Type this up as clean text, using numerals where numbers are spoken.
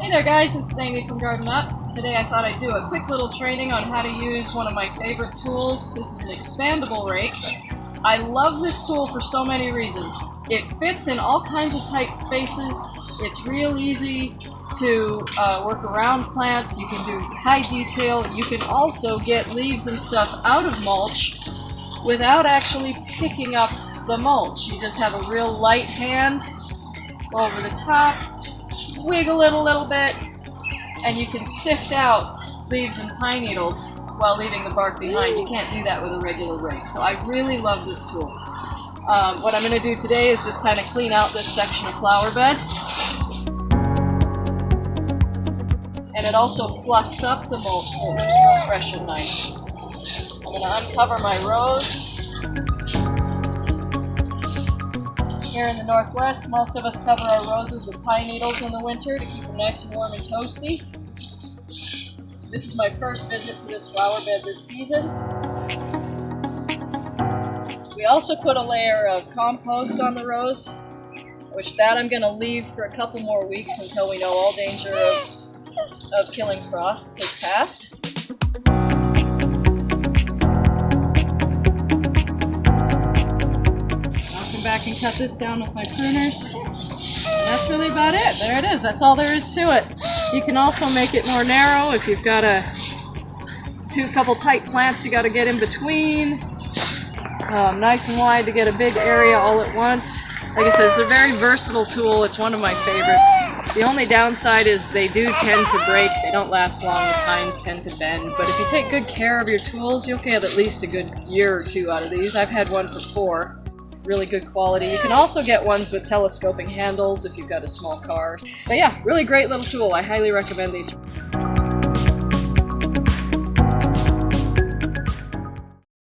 Hey there guys, this is Amy from Garden Up. Today I thought I'd do a quick little training on how to use one of my favorite tools. This is an expandable rake. I love this tool for so many reasons. It fits in all kinds of tight spaces. It's real easy to work around plants. You can do high detail. You can also get leaves and stuff out of mulch without actually picking up the mulch. You just have a real light hand, go over the top, wiggle it a little bit, and you can sift out leaves and pine needles while leaving the bark behind. You can't do that with a regular rake. So I really love this tool. What I'm going to do today is just kind of clean out this section of flower bed. And it also fluffs up the mulch so it looks real fresh and nice. I'm going to uncover my rows. Here in the Northwest, most of us cover our roses with pine needles in the winter to keep them nice and warm and toasty. This is my first visit to this flower bed this season. We also put a layer of compost on the rows, which I'm going to leave for a couple more weeks until we know all danger of killing frosts has passed. Back and cut this down with my pruners. And that's really about it. There it is. That's all there is to it. You can also make it more narrow if you've got a couple tight plants you got to get in between. Nice and wide to get a big area all at once. Like I said, it's a very versatile tool. It's one of my favorites. The only downside is they do tend to break. They don't last long. The tines tend to bend. But if you take good care of your tools, you'll get at least a good year or two out of these. I've had one for 4. Really good quality. You can also get ones with telescoping handles if you've got a small car. But yeah, really great little tool. I highly recommend these.